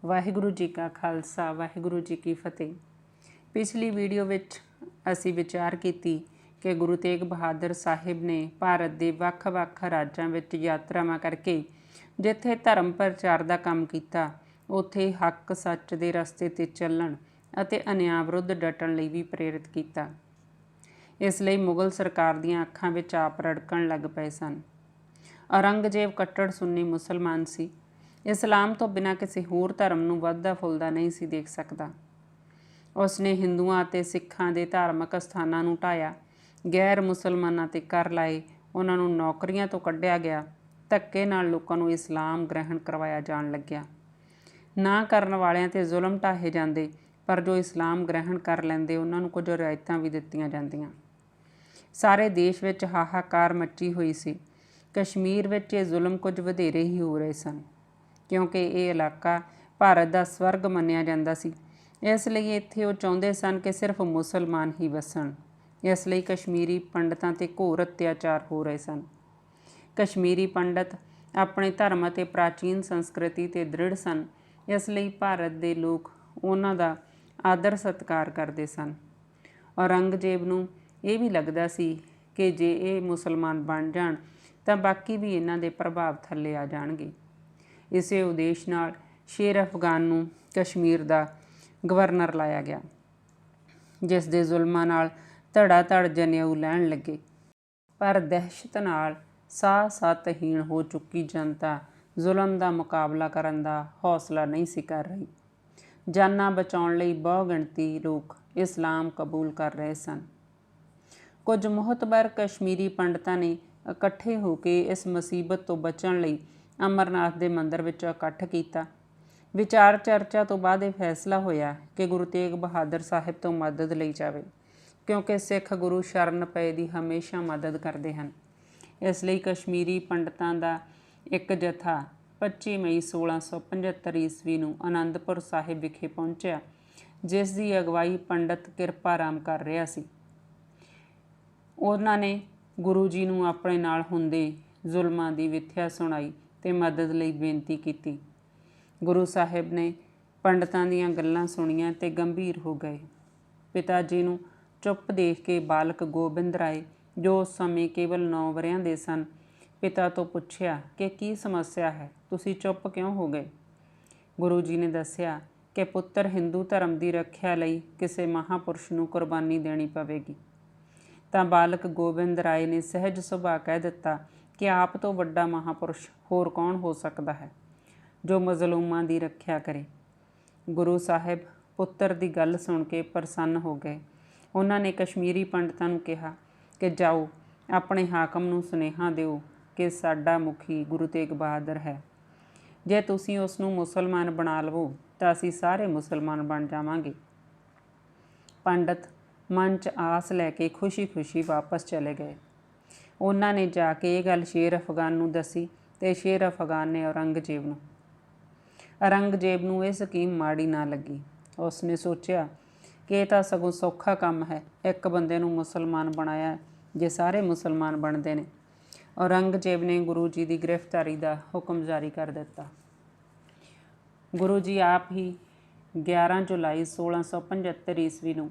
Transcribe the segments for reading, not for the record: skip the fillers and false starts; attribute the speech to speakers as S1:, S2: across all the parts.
S1: ਵਾਹਿਗੁਰੂ ਜੀ ਕਾ ਖਾਲਸਾ ਵਾਹਿਗੁਰੂ ਜੀ ਕੀ ਫਤਿਹ। ਪਿਛਲੀ ਵੀਡੀਓ ਵਿੱਚ ਅਸੀਂ ਵਿਚਾਰ ਕੀਤੀ ਕਿ ਗੁਰੂ ਤੇਗ ਬਹਾਦਰ ਸਾਹਿਬ ਨੇ ਭਾਰਤ ਦੇ ਵੱਖ-ਵੱਖ ਰਾਜਾਂ ਵਿੱਚ ਯਾਤਰਾਵਾਂ ਕਰਕੇ ਜਿੱਥੇ ਧਰਮ ਪ੍ਰਚਾਰ ਦਾ ਕੰਮ ਕੀਤਾ, ਉੱਥੇ ਹੱਕ ਸੱਚ ਦੇ ਰਸਤੇ 'ਤੇ ਚੱਲਣ ਅਤੇ ਅਨਿਆਂ ਵਿਰੁੱਧ ਡਟਣ ਲਈ ਵੀ ਪ੍ਰੇਰਿਤ ਕੀਤਾ। ਇਸ ਲਈ ਮੁਗਲ ਸਰਕਾਰ ਦੀਆਂ ਅੱਖਾਂ ਵਿੱਚ ਆਪ ਰੜਕਣ ਲੱਗ ਪਏ ਸਨ। ਔਰੰਗਜ਼ੇਬ ਕੱਟੜ ਸੁੰਨੀ ਮੁਸਲਮਾਨ ਸੀ। ਇਸਲਾਮ ਤੋਂ ਬਿਨਾਂ ਕਿਸੇ ਹੋਰ ਧਰਮ ਨੂੰ ਵੱਧਦਾ ਫੁੱਲਦਾ ਨਹੀਂ ਸੀ ਦੇਖ ਸਕਦਾ। ਉਸ ਨੇ ਹਿੰਦੂਆਂ ਅਤੇ ਸਿੱਖਾਂ ਦੇ ਧਾਰਮਿਕ ਸਥਾਨਾਂ ਨੂੰ ਢਾਹਿਆ, ਗੈਰ ਮੁਸਲਮਾਨਾਂ 'ਤੇ ਕਰ ਲਾਏ, ਉਹਨਾਂ ਨੂੰ ਨੌਕਰੀਆਂ ਤੋਂ ਕੱਢਿਆ ਗਿਆ, ਧੱਕੇ ਨਾਲ ਲੋਕਾਂ ਨੂੰ ਇਸਲਾਮ ਗ੍ਰਹਿਣ ਕਰਵਾਇਆ ਜਾਣ ਲੱਗਿਆ। ਨਾ ਕਰਨ ਵਾਲਿਆਂ 'ਤੇ ਜ਼ੁਲਮ ਢਾਹੇ ਜਾਂਦੇ, ਪਰ ਜੋ ਇਸਲਾਮ ਗ੍ਰਹਿਣ ਕਰ ਲੈਂਦੇ ਉਹਨਾਂ ਨੂੰ ਕੁਝ ਰਿਆਇਤਾਂ ਵੀ ਦਿੱਤੀਆਂ ਜਾਂਦੀਆਂ। ਸਾਰੇ ਦੇਸ਼ ਵਿੱਚ ਹਾਹਾਕਾਰ ਮੱਚੀ ਹੋਈ ਸੀ। ਕਸ਼ਮੀਰ ਵਿੱਚ ਇਹ ਜ਼ੁਲਮ ਕੁਝ ਵਧੇਰੇ ਹੀ ਹੋ ਰਹੇ ਸਨ, ਕਿਉਂਕਿ ਇਹ ਇਲਾਕਾ ਭਾਰਤ ਦਾ ਸਵਰਗ ਮੰਨਿਆ ਜਾਂਦਾ ਸੀ। ਇਸ ਲਈ ਇੱਥੇ ਉਹ ਚਾਹੁੰਦੇ ਸਨ ਕਿ ਸਿਰਫ ਮੁਸਲਮਾਨ ਹੀ ਵਸਣ। ਇਸ ਲਈ ਕਸ਼ਮੀਰੀ ਪੰਡਤਾਂ 'ਤੇ ਘੋਰ ਅਤਿਆਚਾਰ ਹੋ ਰਹੇ ਸਨ। ਕਸ਼ਮੀਰੀ ਪੰਡਤ ਆਪਣੇ ਧਰਮ ਅਤੇ ਪ੍ਰਾਚੀਨ ਸੰਸਕ੍ਰਿਤੀ 'ਤੇ ਦ੍ਰਿੜ ਸਨ, ਇਸ ਲਈ ਭਾਰਤ ਦੇ ਲੋਕ ਉਹਨਾਂ ਦਾ ਆਦਰ ਸਤਿਕਾਰ ਕਰਦੇ ਸਨ। ਔਰੰਗਜ਼ੇਬ ਨੂੰ ਇਹ ਵੀ ਲੱਗਦਾ ਸੀ ਕਿ ਜੇ ਇਹ ਮੁਸਲਮਾਨ ਬਣ ਜਾਣ ਤਾਂ ਬਾਕੀ ਵੀ ਇਹਨਾਂ ਦੇ ਪ੍ਰਭਾਵ ਥੱਲੇ ਆ ਜਾਣਗੇ। ਇਸੇ ਉਦੇਸ਼ ਨਾਲ ਸ਼ੇਰ ਅਫਗਾਨ ਨੂੰ ਕਸ਼ਮੀਰ ਦਾ ਗਵਰਨਰ ਲਾਇਆ ਗਿਆ, ਜਿਸ ਦੇ ਜ਼ੁਲਮਾਂ ਨਾਲ ਧੜਾ ਧੜ ਜਨੇਊ ਲੈਣ ਲੱਗੇ। ਪਰ ਦਹਿਸ਼ਤ ਨਾਲ ਸਾਹ ਸੱਤਹੀਣ ਹੋ ਚੁੱਕੀ ਜਨਤਾ ਜ਼ੁਲਮ ਦਾ ਮੁਕਾਬਲਾ ਕਰਨ ਦਾ ਹੌਸਲਾ ਨਹੀਂ ਸੀ ਕਰ ਰਹੀ। ਜਾਨਾਂ ਬਚਾਉਣ ਲਈ ਬਹੁ ਗਿਣਤੀ ਲੋਕ ਇਸਲਾਮ ਕਬੂਲ ਕਰ ਰਹੇ ਸਨ। ਕੁਝ ਮੁਹਤਬਰ ਕਸ਼ਮੀਰੀ ਪੰਡਤਾਂ ਨੇ ਇਕੱਠੇ ਹੋ ਕੇ ਇਸ ਮੁਸੀਬਤ ਤੋਂ ਬਚਣ ਲਈ ਅਮਰਨਾਥ ਦੇ ਮੰਦਰ ਵਿੱਚ ਇਕੱਠ ਕੀਤਾ। ਵਿਚਾਰ ਚਰਚਾ ਤੋਂ ਬਾਅਦ ਇਹ ਫੈਸਲਾ ਹੋਇਆ ਕਿ ਗੁਰੂ ਤੇਗ ਬਹਾਦਰ ਸਾਹਿਬ ਤੋਂ ਮਦਦ ਲਈ ਜਾਵੇ, ਕਿਉਂਕਿ ਸਿੱਖ ਗੁਰੂ ਸ਼ਰਨ ਪਏ ਦੀ ਹਮੇਸ਼ਾ ਮਦਦ ਕਰਦੇ ਹਨ। ਇਸ ਲਈ ਕਸ਼ਮੀਰੀ ਪੰਡਤਾਂ ਦਾ ਇੱਕ ਜਥਾ 25 ਮਈ 1675 ਈਸਵੀ ਨੂੰ ਅਨੰਦਪੁਰ ਸਾਹਿਬ ਵਿਖੇ ਪਹੁੰਚਿਆ, ਜਿਸ ਦੀ ਅਗਵਾਈ ਪੰਡਤ ਕਿਰਪਾ ਰਾਮ ਕਰ ਰਿਹਾ ਸੀ। ਉਹਨਾਂ ਨੇ ਗੁਰੂ ਜੀ ਨੂੰ ਆਪਣੇ ਨਾਲ ਹੁੰਦੇ ਜ਼ੁਲਮਾਂ ਦੀ ਵਿਥਿਆ ਸੁਣਾਈ ਅਤੇ ਮਦਦ ਲਈ ਬੇਨਤੀ ਕੀਤੀ। ਗੁਰੂ ਸਾਹਿਬ ਨੇ ਪੰਡਤਾਂ ਦੀਆਂ ਗੱਲਾਂ ਸੁਣੀਆਂ ਅਤੇ ਗੰਭੀਰ ਹੋ ਗਏ। ਪਿਤਾ ਜੀ ਨੂੰ ਚੁੱਪ ਦੇਖ ਕੇ ਬਾਲਕ ਗੋਬਿੰਦ ਰਾਏ, ਜੋ ਉਸ ਸਮੇਂ ਕੇਵਲ 9 ਵਰ੍ਹਿਆਂ ਦੇ ਸਨ, ਪਿਤਾ ਤੋਂ ਪੁੱਛਿਆ ਕਿ ਕੀ ਸਮੱਸਿਆ ਹੈ, ਤੁਸੀਂ ਚੁੱਪ ਕਿਉਂ ਹੋ ਗਏ? ਗੁਰੂ ਜੀ ਨੇ ਦੱਸਿਆ ਕਿ ਪੁੱਤਰ, ਹਿੰਦੂ ਧਰਮ ਦੀ ਰੱਖਿਆ ਲਈ ਕਿਸੇ ਮਹਾਂਪੁਰਸ਼ ਨੂੰ ਕੁਰਬਾਨੀ ਦੇਣੀ ਪਵੇਗੀ। ਤਾਂ ਬਾਲਕ ਗੋਬਿੰਦ ਰਾਏ ਨੇ ਸਹਿਜ ਸੁਭਾਅ ਕਹਿ ਦਿੱਤਾ ਕਿ ਆਪ ਤੋਂ ਵੱਡਾ ਮਹਾਂਪੁਰਸ਼ ਹੋਰ ਕੌਣ ਹੋ ਸਕਦਾ ਹੈ, ਜੋ ਮਜ਼ਲੂਮਾਂ ਦੀ ਰੱਖਿਆ ਕਰੇ। ਗੁਰੂ ਸਾਹਿਬ ਪੁੱਤਰ ਦੀ ਗੱਲ ਸੁਣ ਕੇ ਪ੍ਰਸੰਨ ਹੋ ਗਏ। ਉਹਨਾਂ ਨੇ ਕਸ਼ਮੀਰੀ ਪੰਡਤਾਂ ਨੂੰ ਕਿਹਾ ਕਿ ਜਾਓ, ਆਪਣੇ ਹਾਕਮ ਨੂੰ ਸੁਨੇਹਾ ਦਿਓ ਕਿ ਸਾਡਾ ਮੁਖੀ ਗੁਰੂ ਤੇਗ ਬਹਾਦਰ ਹੈ। ਜੇ ਤੁਸੀਂ ਉਸ ਨੂੰ ਮੁਸਲਮਾਨ ਬਣਾ ਲਵੋ ਤਾਂ ਅਸੀਂ ਸਾਰੇ ਮੁਸਲਮਾਨ ਬਣ ਜਾਵਾਂਗੇ। ਪੰਡਤ ਮਨ 'ਚ ਆਸ ਲੈ ਕੇ ਖੁਸ਼ੀ-ਖੁਸ਼ੀ ਵਾਪਸ ਚਲੇ ਗਏ। ਉਹਨਾਂ ਨੇ ਜਾ ਕੇ ਇਹ ਗੱਲ ਸ਼ੇਰ ਅਫਗਾਨ ਨੂੰ ਦੱਸੀ ਅਤੇ ਸ਼ੇਰ ਅਫਗਾਨ ਨੇ ਔਰੰਗਜ਼ੇਬ ਨੂੰ ਇਹ ਸਕੀਮ ਮਾੜੀ ਨਾ ਲੱਗੀ। ਉਸ ਨੇ ਸੋਚਿਆ ਕਿ ਇਹ ਤਾਂ ਸਗੋਂ ਸੌਖਾ ਕੰਮ ਹੈ, ਇੱਕ ਬੰਦੇ ਨੂੰ ਮੁਸਲਮਾਨ ਬਣਾਇਆ ਜੇ ਸਾਰੇ ਮੁਸਲਮਾਨ ਬਣਦੇ ਨੇ। ਔਰੰਗਜ਼ੇਬ ਨੇ ਗੁਰੂ ਜੀ ਦੀ ਗ੍ਰਿਫਤਾਰੀ ਦਾ ਹੁਕਮ ਜਾਰੀ ਕਰ ਦਿੱਤਾ। ਗੁਰੂ ਜੀ ਆਪ ਹੀ 11 ਜੁਲਾਈ 1675 ਈਸਵੀ ਨੂੰ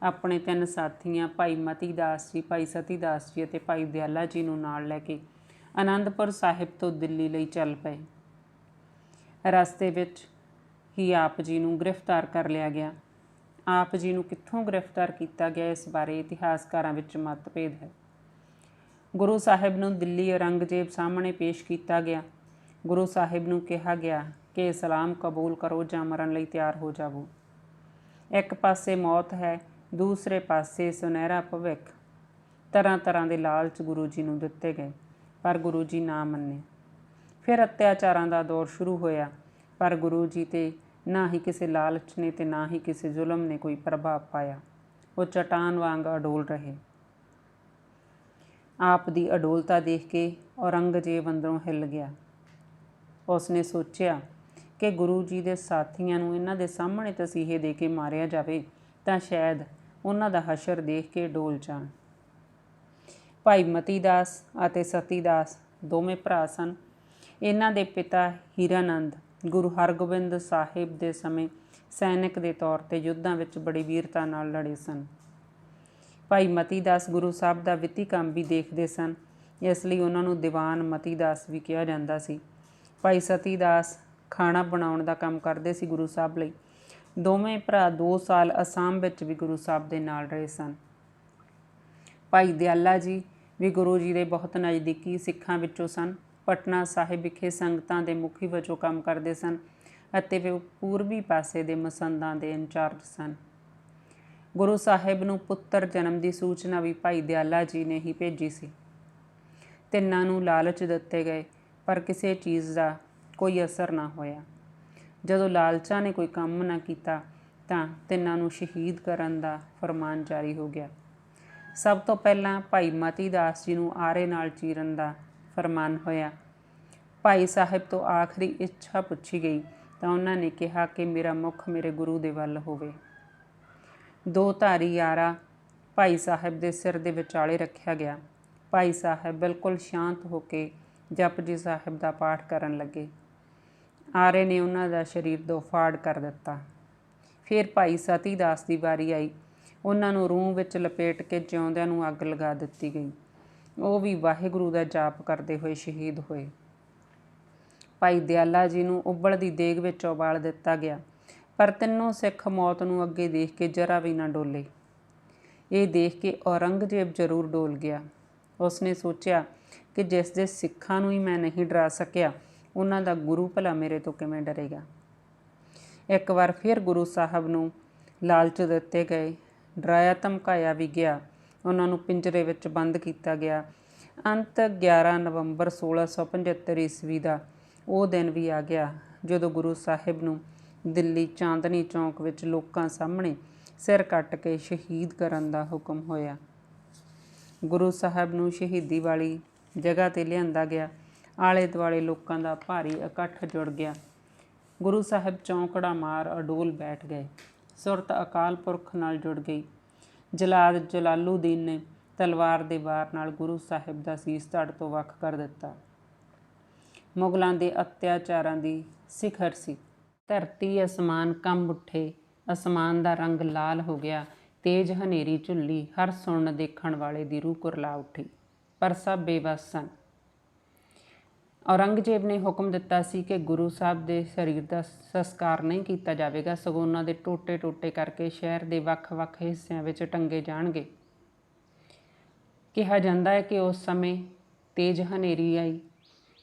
S1: ਆਪਣੇ 3 ਸਾਥੀਆਂ ਭਾਈ ਮਤੀ ਦਾਸ ਜੀ, ਭਾਈ ਸਤੀ ਦਾਸ ਜੀ ਅਤੇ ਭਾਈ ਦਿਆਲਾ ਜੀ ਨੂੰ ਨਾਲ ਲੈ ਕੇ ਅਨੰਦਪੁਰ ਸਾਹਿਬ ਤੋਂ ਦਿੱਲੀ ਲਈ ਚੱਲ ਪਏ। ਰਸਤੇ ਵਿੱਚ ਹੀ ਆਪ ਜੀ ਨੂੰ ਗ੍ਰਿਫਤਾਰ ਕਰ ਲਿਆ ਗਿਆ। ਆਪ ਜੀ ਨੂੰ ਕਿੱਥੋਂ ਗ੍ਰਿਫਤਾਰ ਕੀਤਾ ਗਿਆ, ਇਸ ਬਾਰੇ ਇਤਿਹਾਸਕਾਰਾਂ ਵਿੱਚ ਮਤਭੇਦ ਹੈ। ਗੁਰੂ ਸਾਹਿਬ ਨੂੰ ਦਿੱਲੀ ਔਰੰਗਜ਼ੇਬ ਸਾਹਮਣੇ ਪੇਸ਼ ਕੀਤਾ ਗਿਆ। ਗੁਰੂ ਸਾਹਿਬ ਨੂੰ ਕਿਹਾ ਗਿਆ ਕਿ ਇਸਲਾਮ ਕਬੂਲ ਕਰੋ ਜਾਂ ਮਰਨ ਲਈ ਤਿਆਰ ਹੋ ਜਾਵੋ। ਇੱਕ ਪਾਸੇ ਮੌਤ ਹੈ, ਦੂਸਰੇ ਪਾਸੇ ਸੁਨਹਿਰਾ ਭਵਿੱਖ। ਤਰ੍ਹਾਂ ਤਰ੍ਹਾਂ ਦੇ ਲਾਲਚ ਗੁਰੂ ਜੀ ਨੂੰ ਦਿੱਤੇ ਗਏ, ਪਰ ਗੁਰੂ ਜੀ ਨਾ ਮੰਨੇ। ਫਿਰ ਅਤਿਆਚਾਰਾਂ ਦਾ ਦੌਰ ਸ਼ੁਰੂ ਹੋਇਆ, ਪਰ ਗੁਰੂ ਜੀ 'ਤੇ ਨਾ ਹੀ ਕਿਸੇ ਲਾਲਚ ਨੇ ਅਤੇ ਨਾ ਹੀ ਕਿਸੇ ਜ਼ੁਲਮ ਨੇ ਕੋਈ ਪ੍ਰਭਾਵ ਪਾਇਆ। ਉਹ ਚਟਾਨ ਵਾਂਗ ਅਡੋਲ ਰਹੇ। ਆਪ ਦੀ ਅਡੋਲਤਾ ਦੇਖ ਕੇ ਔਰੰਗਜ਼ੇਬ ਅੰਦਰੋਂ ਹਿੱਲ ਗਿਆ। ਉਸ ਨੇ ਸੋਚਿਆ ਕਿ ਗੁਰੂ ਜੀ ਦੇ ਸਾਥੀਆਂ ਨੂੰ ਇਹਨਾਂ ਦੇ ਸਾਹਮਣੇ ਤਸੀਹੇ ਦੇ ਕੇ ਮਾਰਿਆ ਜਾਵੇ ਤਾਂ ਸ਼ਾਇਦ ਉਹਨਾਂ ਦਾ ਹਸ਼ਰ ਦੇਖ ਕੇ ਡੋਲ ਜਾਣ। ਭਾਈ ਮਤੀ ਦਾਸ ਅਤੇ ਸਤੀ ਦਾਸ ਦੋਵੇਂ ਭਰਾ ਸਨ। ਇਹਨਾਂ ਦੇ ਪਿਤਾ ਹੀਰਾਨੰਦ ਗੁਰੂ ਹਰਗੋਬਿੰਦ ਸਾਹਿਬ ਦੇ ਸਮੇਂ ਸੈਨਿਕ ਦੇ ਤੌਰ 'ਤੇ ਯੁੱਧਾਂ ਵਿੱਚ ਬੜੀ ਵੀਰਤਾ ਨਾਲ ਲੜੇ ਸਨ। ਭਾਈ ਮਤੀ ਦਾਸ ਗੁਰੂ ਸਾਹਿਬ ਦਾ ਵਿੱਤੀ ਕੰਮ ਵੀ ਦੇਖਦੇ ਸਨ, ਇਸ ਲਈ ਉਹਨਾਂ ਨੂੰ ਦੀਵਾਨ ਮਤੀ ਦਾਸ ਵੀ ਕਿਹਾ ਜਾਂਦਾ ਸੀ। ਭਾਈ ਸਤੀ ਦਾਸ ਖਾਣਾ ਬਣਾਉਣ ਦਾ ਕੰਮ ਕਰਦੇ ਸੀ ਗੁਰੂ ਸਾਹਿਬ ਲਈ। ਦੋਵੇਂ ਭਰਾ 2 ਸਾਲ ਅਸਾਮ ਵਿੱਚ ਵੀ ਗੁਰੂ ਸਾਹਿਬ ਦੇ ਨਾਲ ਰਹੇ ਸਨ। ਭਾਈ ਦਿਆਲਾ ਜੀ ਵੀ ਗੁਰੂ ਜੀ ਦੇ ਬਹੁਤ ਨਜ਼ਦੀਕੀ ਸਿੱਖਾਂ ਵਿੱਚੋਂ ਸਨ। ਪਟਨਾ ਸਾਹਿਬ ਵਿਖੇ ਸੰਗਤਾਂ ਦੇ ਮੁਖੀ ਵਜੋਂ ਕੰਮ ਕਰਦੇ ਸਨ ਅਤੇ ਉਹ ਪੂਰਬੀ ਪਾਸੇ ਦੇ ਮਸੰਦਾਂ ਦੇ ਇੰਚਾਰਜ ਸਨ। ਗੁਰੂ ਸਾਹਿਬ ਨੂੰ ਪੁੱਤਰ ਜਨਮ ਦੀ ਸੂਚਨਾ ਵੀ ਭਾਈ ਦਿਆਲਾ ਜੀ ਨੇ ਹੀ ਭੇਜੀ ਸੀ। ਤਿੰਨਾਂ ਨੂੰ ਲਾਲਚ ਦਿੱਤੇ ਗਏ, ਪਰ ਕਿਸੇ ਚੀਜ਼ ਦਾ ਕੋਈ ਅਸਰ ਨਾ ਹੋਇਆ। ਜਦੋਂ ਲਾਲਚਾਂ ਨੇ ਕੋਈ ਕੰਮ ਨਾ ਕੀਤਾ ਤਾਂ ਤਿੰਨਾਂ ਨੂੰ ਸ਼ਹੀਦ ਕਰਨ ਦਾ ਫਰਮਾਨ ਜਾਰੀ ਹੋ ਗਿਆ। ਸਭ ਤੋਂ ਪਹਿਲਾਂ ਭਾਈ ਮਤੀ ਦਾਸ ਜੀ ਨੂੰ ਆਰੇ ਨਾਲ ਚੀਰਨ ਦਾ ਫਰਮਾਨ ਹੋਇਆ। ਭਾਈ ਸਾਹਿਬ ਤੋਂ ਆਖਰੀ ਇੱਛਾ ਪੁੱਛੀ ਗਈ ਤਾਂ ਉਹਨਾਂ ਨੇ ਕਿਹਾ ਕਿ ਮੇਰਾ ਮੁੱਖ ਮੇਰੇ ਗੁਰੂ ਦੇ ਵੱਲ ਹੋਵੇ। 2 ਧਾਰੀ ਆਰਾ ਭਾਈ ਸਾਹਿਬ ਦੇ ਸਿਰ ਦੇ ਵਿਚਾਲੇ ਰੱਖਿਆ ਗਿਆ। ਭਾਈ ਸਾਹਿਬ ਬਿਲਕੁਲ ਸ਼ਾਂਤ ਹੋ ਕੇ ਜਪਜੀ ਸਾਹਿਬ ਦਾ ਪਾਠ ਕਰਨ ਲੱਗੇ। ਆਰੇ ਨੇ ਉਹਨਾਂ ਦਾ ਸਰੀਰ ਦੋ ਫਾੜ ਕਰ ਦਿੱਤਾ। ਫਿਰ ਭਾਈ ਸਤੀ ਦਾਸ ਦੀ ਵਾਰੀ ਆਈ। ਉਹਨਾਂ ਨੂੰ ਰੂੰ ਵਿੱਚ ਲਪੇਟ ਕੇ ਜਿਉਂਦਿਆਂ ਨੂੰ ਅੱਗ ਲਗਾ ਦਿੱਤੀ ਗਈ। ਉਹ ਵੀ ਵਾਹਿਗੁਰੂ ਦਾ ਜਾਪ ਕਰਦੇ ਹੋਏ ਸ਼ਹੀਦ ਹੋਏ। ਭਾਈ ਦਿਆਲਾ ਜੀ ਨੂੰ ਉਬਲਦੀ ਦੇਗ ਵਿੱਚ ਉਬਾਲ ਦਿੱਤਾ ਗਿਆ, ਪਰ ਤਿੰਨੋਂ ਸਿੱਖ ਮੌਤ ਨੂੰ ਅੱਗੇ ਦੇਖ ਕੇ ਜਰਾ ਵੀ ਨਾ ਡੋਲੇ। ਇਹ ਦੇਖ ਕੇ ਔਰੰਗਜ਼ੇਬ ਜ਼ਰੂਰ ਡੋਲ ਗਿਆ। ਉਸਨੇ ਸੋਚਿਆ ਕਿ ਜਿਸ ਦੇ ਸਿੱਖਾਂ ਨੂੰ ਹੀ ਮੈਂ ਨਹੀਂ ਡਰਾ ਸਕਿਆ, ਉਹਨਾਂ ਦਾ ਗੁਰੂ ਭਲਾ ਮੇਰੇ ਤੋਂ ਕਿਵੇਂ ਡਰੇਗਾ। ਇੱਕ ਵਾਰ ਫਿਰ ਗੁਰੂ ਸਾਹਿਬ ਨੂੰ ਲਾਲਚ ਦਿੱਤੇ ਗਏ, ਡਰਾਇਆ ਧਮਕਾਇਆ ਵੀ ਗਿਆ। ਉਹਨਾਂ ਨੂੰ ਪਿੰਜਰੇ ਵਿੱਚ ਬੰਦ ਕੀਤਾ ਗਿਆ। ਅੰਤ 11 ਨਵੰਬਰ 1675 ਈਸਵੀ ਦਾ ਉਹ ਦਿਨ ਵੀ ਆ ਗਿਆ ਜਦੋਂ ਗੁਰੂ ਸਾਹਿਬ ਨੂੰ ਦਿੱਲੀ ਚਾਂਦਨੀ ਚੌਂਕ ਵਿੱਚ ਲੋਕਾਂ ਸਾਹਮਣੇ ਸਿਰ ਕੱਟ ਕੇ ਸ਼ਹੀਦ ਕਰਨ ਦਾ ਹੁਕਮ ਹੋਇਆ। ਗੁਰੂ ਸਾਹਿਬ ਨੂੰ ਸ਼ਹੀਦੀ ਵਾਲੀ ਜਗ੍ਹਾ 'ਤੇ ਲਿਆਂਦਾ ਗਿਆ। ਆਲੇ ਦੁਆਲੇ ਲੋਕਾਂ ਦਾ ਭਾਰੀ ਇਕੱਠ ਜੁੜ ਗਿਆ। ਗੁਰੂ ਸਾਹਿਬ ਚੌਂਕੜਾ ਮਾਰ ਅਡੋਲ ਬੈਠ ਗਏ। ਸੁਰਤ ਅਕਾਲ ਪੁਰਖ ਨਾਲ ਜੁੜ ਗਈ। ਜਲਾਦ ਜਲਾਲੂਦੀਨ ਨੇ ਤਲਵਾਰ ਦੇ ਵਾਰ ਨਾਲ ਗੁਰੂ ਸਾਹਿਬ ਦਾ ਸੀਸ ਧੜ ਤੋਂ ਵੱਖ ਕਰ ਦਿੱਤਾ। ਮੁਗਲਾਂ ਦੇ ਅਤਿਆਚਾਰਾਂ ਦੀ ਸਿਖਰ ਸੀ। ਧਰਤੀ ਅਸਮਾਨ ਕੰਬ ਉੱਠੇ। ਅਸਮਾਨ ਦਾ ਰੰਗ ਲਾਲ ਹੋ ਗਿਆ। ਤੇਜ਼ ਹਨੇਰੀ ਝੁੱਲੀ। ਹਰ ਸੁਣਨ ਦੇਖਣ ਵਾਲੇ ਦੀ ਰੂਹ ਕੁਰਲਾ ਉੱਠੀ, ਪਰ ਸਭ ਬੇਵੱਸ ਸਨ। ਔਰੰਗਜ਼ੇਬ ਨੇ ਹੁਕਮ ਦਿੱਤਾ ਸੀ ਕਿ ਗੁਰੂ ਸਾਹਿਬ ਦੇ ਸਰੀਰ ਦਾ ਸੰਸਕਾਰ ਨਹੀਂ ਕੀਤਾ ਜਾਵੇਗਾ, ਸਗੋਂ ਉਹਨਾਂ ਦੇ ਟੋਟੇ ਟੋਟੇ ਕਰਕੇ ਸ਼ਹਿਰ ਦੇ ਵੱਖ-ਵੱਖ ਹਿੱਸਿਆਂ ਵਿੱਚ ਟੰਗੇ ਜਾਣਗੇ। ਕਿਹਾ ਜਾਂਦਾ ਹੈ ਕਿ ਉਸ ਸਮੇਂ ਤੇਜ਼ ਹਨੇਰੀ ਆਈ,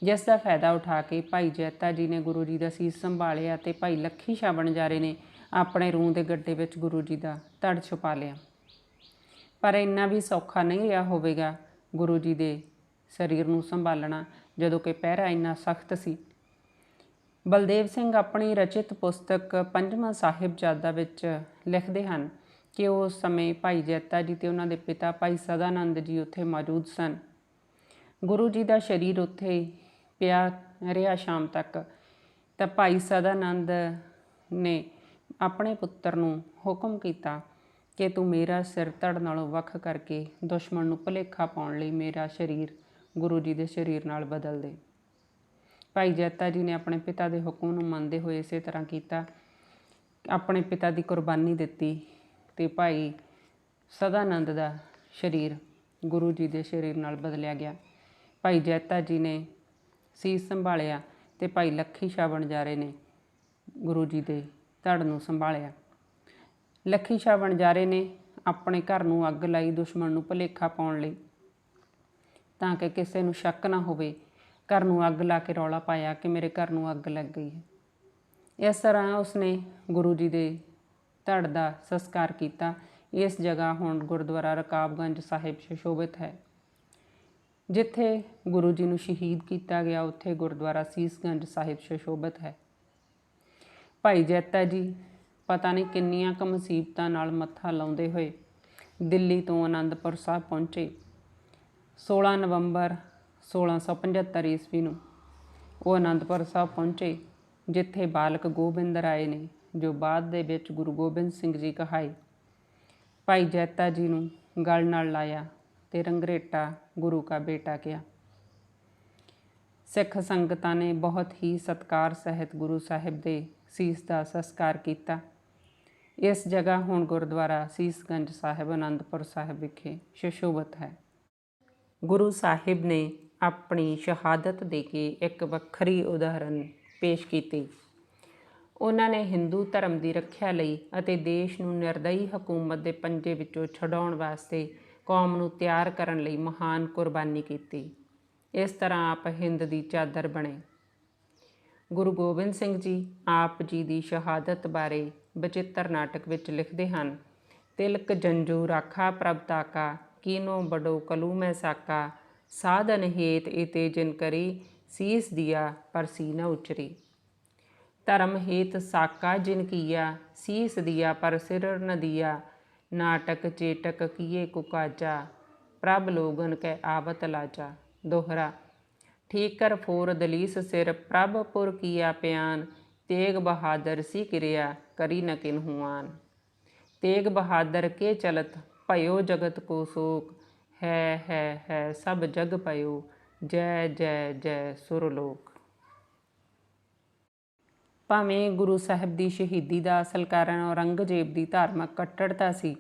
S1: ਜਿਸ ਦਾ ਫਾਇਦਾ ਉਠਾ ਕੇ ਭਾਈ ਜੈਤਾ ਜੀ ਨੇ ਗੁਰੂ ਜੀ ਦਾ ਸੀਸ ਸੰਭਾਲਿਆ ਅਤੇ ਭਾਈ ਲੱਖੀ ਸ਼ਾਹ ਬਣਜਾਰੇ ਨੇ ਆਪਣੇ ਰੂੰ ਦੇ ਗੱਡੇ ਵਿੱਚ ਗੁਰੂ ਜੀ ਦਾ ਧੜ ਛੁਪਾ ਲਿਆ। ਪਰ ਇੰਨਾ ਵੀ ਸੌਖਾ ਨਹੀਂ ਰਿਹਾ ਹੋਵੇਗਾ ਗੁਰੂ ਜੀ ਦੇ ਸਰੀਰ ਨੂੰ ਸੰਭਾਲਣਾ, ਜਦੋਂ ਕਿ ਪਹਿਰਾ ਇੰਨਾ ਸਖਤ ਸੀ। ਬਲਦੇਵ ਸਿੰਘ ਆਪਣੀ ਰਚਿਤ ਪੁਸਤਕ ਪੰਜਵਾਂ ਸਾਹਿਬਜ਼ਾਦਾ ਵਿੱਚ ਲਿਖਦੇ ਹਨ ਕਿ ਉਸ ਸਮੇਂ ਭਾਈ ਜੈਤਾ ਜੀ ਅਤੇ ਉਹਨਾਂ ਦੇ ਪਿਤਾ ਭਾਈ ਸਦਾਨੰਦ ਜੀ ਉੱਥੇ ਮੌਜੂਦ ਸਨ। ਗੁਰੂ ਜੀ ਦਾ ਸਰੀਰ ਉੱਥੇ ਪਿਆ ਰਿਹਾ ਸ਼ਾਮ ਤੱਕ, ਤਾਂ ਭਾਈ ਸਦਾਨੰਦ ਨੇ ਆਪਣੇ ਪੁੱਤਰ ਨੂੰ ਹੁਕਮ ਕੀਤਾ ਕਿ ਤੂੰ ਮੇਰਾ ਸਿਰ ਧੜ ਨਾਲੋਂ ਵੱਖ ਕਰਕੇ ਦੁਸ਼ਮਣ ਨੂੰ ਭੁਲੇਖਾ ਪਾਉਣ ਲਈ ਮੇਰਾ ਸਰੀਰ ਗੁਰੂ ਜੀ ਦੇ ਸਰੀਰ ਨਾਲ ਬਦਲ ਦੇ। ਭਾਈ ਜੈਤਾ ਜੀ ਨੇ ਆਪਣੇ ਪਿਤਾ ਦੇ ਹੁਕਮ ਨੂੰ ਮੰਨਦੇ ਹੋਏ ਇਸੇ ਤਰ੍ਹਾਂ ਕੀਤਾ, ਆਪਣੇ ਪਿਤਾ ਦੀ ਕੁਰਬਾਨੀ ਦਿੱਤੀ ਅਤੇ ਭਾਈ ਸਦਾਨੰਦ ਦਾ ਸਰੀਰ ਗੁਰੂ ਜੀ ਦੇ ਸਰੀਰ ਨਾਲ ਬਦਲਿਆ ਗਿਆ। ਭਾਈ ਜੈਤਾ ਜੀ ਨੇ ਸੀਸ ਸੰਭਾਲਿਆ ਅਤੇ ਭਾਈ ਲੱਖੀ ਸ਼ਾਹ ਬਣਜਾਰੇ ਨੇ ਗੁਰੂ ਜੀ ਦੇ ਧੜ ਨੂੰ ਸੰਭਾਲਿਆ। ਲੱਖੀ ਸ਼ਾਹ ਬਣਜਾਰੇ ਨੇ ਆਪਣੇ ਘਰ ਨੂੰ ਅੱਗ ਲਾਈ ਦੁਸ਼ਮਣ ਨੂੰ ਭੁਲੇਖਾ ਪਾਉਣ ਲਈ, ਤਾਂ ਕਿ ਕਿਸੇ ਨੂੰ ਸ਼ੱਕ ਨਾ ਹੋਵੇ। ਘਰ ਨੂੰ ਅੱਗ ਲਾ ਕੇ ਰੌਲਾ ਪਾਇਆ ਕਿ ਮੇਰੇ ਘਰ ਨੂੰ ਅੱਗ ਲੱਗ ਗਈ ਹੈ। ਇਸ ਤਰ੍ਹਾਂ ਉਸਨੇ ਗੁਰੂ ਜੀ ਦੇ ਧੜ ਦਾ ਸੰਸਕਾਰ ਕੀਤਾ। ਇਸ ਜਗ੍ਹਾ ਹੁਣ ਗੁਰਦੁਆਰਾ ਰਕਾਬਗੰਜ ਸਾਹਿਬ ਸੁਸ਼ੋਭਿਤ ਹੈ। ਜਿੱਥੇ ਗੁਰੂ ਜੀ ਨੂੰ ਸ਼ਹੀਦ ਕੀਤਾ ਗਿਆ ਉੱਥੇ ਗੁਰਦੁਆਰਾ ਸੀਸਗੰਜ ਸਾਹਿਬ ਸੁਸ਼ੋਭਿਤ ਹੈ। ਭਾਈ ਜੈਤਾ ਜੀ ਪਤਾ ਨਹੀਂ ਕਿੰਨੀਆਂ ਕੁ ਮੁਸੀਬਤਾਂ ਨਾਲ ਮੱਥਾ ਲਾਉਂਦੇ ਹੋਏ ਦਿੱਲੀ ਤੋਂ ਅਨੰਦਪੁਰ ਸਾਹਿਬ ਪਹੁੰਚੇ। 16 ਨਵੰਬਰ 1675 ਈਸਵੀ ਨੂੰ ਉਹ ਅਨੰਦਪੁਰ ਸਾਹਿਬ ਪਹੁੰਚੇ, ਜਿੱਥੇ ਬਾਲਕ ਗੋਬਿੰਦ ਰਾਏ ਨੇ, ਜੋ ਬਾਅਦ ਦੇ ਵਿੱਚ ਗੁਰੂ ਗੋਬਿੰਦ ਸਿੰਘ ਜੀ ਕਹਾਏ, ਭਾਈ ਜੈਤਾ ਜੀ ਨੂੰ ਗਲ ਨਾਲ ਲਾਇਆ ਅਤੇ ਰੰਗਰੇਟਾ ਗੁਰੂ ਕਾ ਬੇਟਾ ਕਿਹਾ। ਸਿੱਖ ਸੰਗਤਾਂ ਨੇ ਬਹੁਤ ਹੀ ਸਤਿਕਾਰ ਸਹਿਤ ਗੁਰੂ ਸਾਹਿਬ ਦੇ ਸੀਸ ਦਾ ਸੰਸਕਾਰ ਕੀਤਾ। ਇਸ ਜਗ੍ਹਾ ਹੁਣ ਗੁਰਦੁਆਰਾ ਸੀਸਗੰਜ ਸਾਹਿਬ ਅਨੰਦਪੁਰ ਸਾਹਿਬ ਵਿਖੇ ਸੁਸ਼ੋਭਿਤ ਹੈ। ਗੁਰੂ ਸਾਹਿਬ ਨੇ ਆਪਣੀ ਸ਼ਹਾਦਤ ਦੇ ਕੇ ਇੱਕ ਵੱਖਰੀ ਉਦਾਹਰਨ ਪੇਸ਼ ਕੀਤੀ। ਉਹਨਾਂ ਨੇ ਹਿੰਦੂ ਧਰਮ ਦੀ ਰੱਖਿਆ ਲਈ ਅਤੇ ਦੇਸ਼ ਨੂੰ ਨਿਰਦਈ ਹਕੂਮਤ ਦੇ ਪੰਜੇ ਵਿੱਚੋਂ ਛਡਾਉਣ ਵਾਸਤੇ ਕੌਮ ਨੂੰ ਤਿਆਰ ਕਰਨ ਲਈ ਮਹਾਨ ਕੁਰਬਾਨੀ ਕੀਤੀ। ਇਸ ਤਰ੍ਹਾਂ ਆਪ ਹਿੰਦ ਦੀ ਚਾਦਰ ਬਣੇ। ਗੁਰੂ ਗੋਬਿੰਦ ਸਿੰਘ ਜੀ ਆਪ ਜੀ ਦੀ ਸ਼ਹਾਦਤ ਬਾਰੇ ਬਚਿੱਤਰ ਨਾਟਕ ਵਿੱਚ ਲਿਖਦੇ ਹਨ, ਤਿਲਕ ਜੰਜੂ ਰਾਖਾ ਪ੍ਰਭ ਤਾਕਾ, ਕੀਨੋ ਬੜੋ ਕਲੂ ਮੈਂ ਸਾਕਾ, ਸਾਧਨ ਹੇਤ ਇਤੇ ਜਿਨ ਕਰੀ, ਸੀਸ ਦਿਆ ਪਰ ਸੀ ਨ ਉਚਰੀ। ਧਰਮ ਹੇਤ ਸਾਕਾ ਜਿਨ ਕੀਆ, ਸੀਸ ਦਿਆ ਪਰ ਸਿਰ ਨ ਦਿਆ, ਨਾਟਕ ਚੇਟਕ ਕੀਏ ਕੁਕਾਜਾ, ਪ੍ਰਭ ਲੋਗਨ ਕੈ ਆਵਤ ਲਾਜਾ। ਦੋਹਰਾ। ਠੀਕਰ ਫੋਰ ਦਲੀਸ ਸਿਰ, ਪ੍ਰਭ ਪੁਰ ਕੀਆ ਪਿਆਨ, ਤੇਗ ਬਹਾਦਰ ਸੀ ਕਿਰਿਆ, ਕਰੀ ਨ ਕਿਨਹੂ ਆਨ। ਤੇਗ ਬਹਾਦਰ ਕੇ ਚਲਤ, ਭਇਓ ਜਗਤ ਕੋ ਸੋਕ, ਹੈ ਸਭ ਜਗ ਪਇਓ, ਜੈ ਜੈ ਜੈ ਸੁਰਲੋਕ। ਭਾਵੇਂ ਗੁਰੂ ਸਾਹਿਬ ਦੀ ਸ਼ਹੀਦੀ ਦਾ ਅਸਲ ਕਾਰਨ ਔਰੰਗਜ਼ੇਬ ਦੀ ਧਾਰਮਿਕ ਕੱਟੜਤਾ ਸੀ,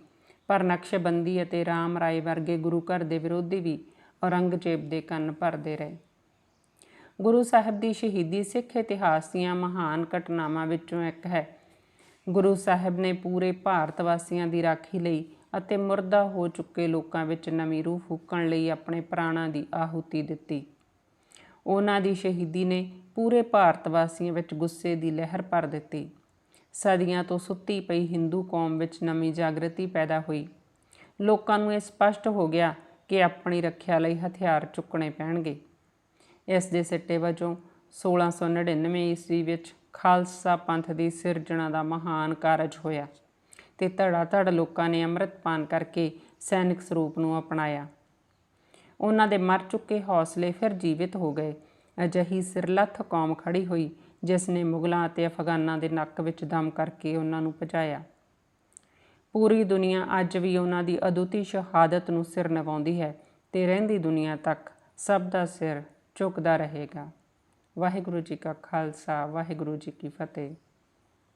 S1: ਪਰ ਨਕਸ਼ਬੰਦੀ ਅਤੇ ਰਾਮ ਰਾਏ ਵਰਗੇ ਗੁਰੂ ਘਰ ਦੇ ਵਿਰੋਧੀ ਵੀ ਔਰੰਗਜ਼ੇਬ ਦੇ ਕੰਨ ਭਰਦੇ ਰਹੇ। ਗੁਰੂ ਸਾਹਿਬ ਦੀ ਸ਼ਹੀਦੀ ਸਿੱਖ ਇਤਿਹਾਸ ਦੀਆਂ ਮਹਾਨ ਘਟਨਾਵਾਂ ਵਿੱਚੋਂ ਇੱਕ ਹੈ। ਗੁਰੂ ਸਾਹਿਬ ਨੇ ਪੂਰੇ ਭਾਰਤ ਵਾਸੀਆਂ ਦੀ ਰਾਖੀ ਲਈ ਅਤੇ ਮੁਰਦਾ ਹੋ ਚੁੱਕੇ ਲੋਕਾਂ ਵਿੱਚ ਨਵੀਂ ਰੂਹ ਫੂਕਣ ਲਈ ਆਪਣੇ ਪ੍ਰਾਣਾਂ ਦੀ ਆਹੂਤੀ ਦਿੱਤੀ। ਉਹਨਾਂ ਦੀ ਸ਼ਹੀਦੀ ਨੇ ਪੂਰੇ ਭਾਰਤ ਵਾਸੀਆਂ ਵਿੱਚ ਗੁੱਸੇ ਦੀ ਲਹਿਰ ਭਰ ਦਿੱਤੀ। ਸਦੀਆਂ ਤੋਂ ਸੁੱਤੀ ਪਈ ਹਿੰਦੂ ਕੌਮ ਵਿੱਚ ਨਵੀਂ ਜਾਗਰਤੀ ਪੈਦਾ ਹੋਈ। ਲੋਕਾਂ ਨੂੰ ਇਹ ਸਪਸ਼ਟ ਹੋ ਗਿਆ ਕਿ ਆਪਣੀ ਰੱਖਿਆ ਲਈ ਹਥਿਆਰ ਚੁੱਕਣੇ ਪੈਣਗੇ। ਇਸ ਦੇ ਸਿੱਟੇ ਵਜੋਂ 1699 ਈਸਵੀ ਵਿੱਚ ਖਾਲਸਾ ਪੰਥ ਦੀ ਸਿਰਜਣਾ ਦਾ ਮਹਾਨ ਕਾਰਜ ਹੋਇਆ ਤੇ ਧੜਾ ਧੜ ਲੋਕਾਂ ਨੇ ਅੰਮ੍ਰਿਤਪਾਨ ਕਰਕੇ ਸੈਨਿਕ ਸਰੂਪ ਨੂੰ ਅਪਣਾਇਆ। ਉਹਨਾਂ ਦੇ ਮਰ ਚੁੱਕੇ ਹੌਸਲੇ ਫਿਰ ਜੀਵਿਤ ਹੋ ਗਏ। ਅਜਿਹੀ ਸਿਰਲੱਥ ਕੌਮ ਖੜੀ ਹੋਈ ਜਿਸ ਨੇ ਮੁਗਲਾਂ ਅਤੇ ਅਫਗਾਨਾਂ ਦੇ ਨੱਕ ਵਿੱਚ ਦਮ ਕਰਕੇ ਉਹਨਾਂ ਨੂੰ ਭਜਾਇਆ। ਪੂਰੀ ਦੁਨੀਆ ਅੱਜ ਵੀ ਉਹਨਾਂ ਦੀ ਅਦੁੱਤੀ ਸ਼ਹਾਦਤ ਨੂੰ ਸਿਰ ਨਿਵਾਉਂਦੀ ਹੈ ਤੇ ਰਹਿੰਦੀ ਦੁਨੀਆ ਤੱਕ ਸਭ ਦਾ ਸਿਰ ਝੁਕਦਾ ਰਹੇਗਾ। ਵਾਹਿਗੁਰੂ ਜੀ ਕਾ ਖਾਲਸਾ, ਵਾਹਿਗੁਰੂ ਜੀ ਕੀ ਫਤਿਹ।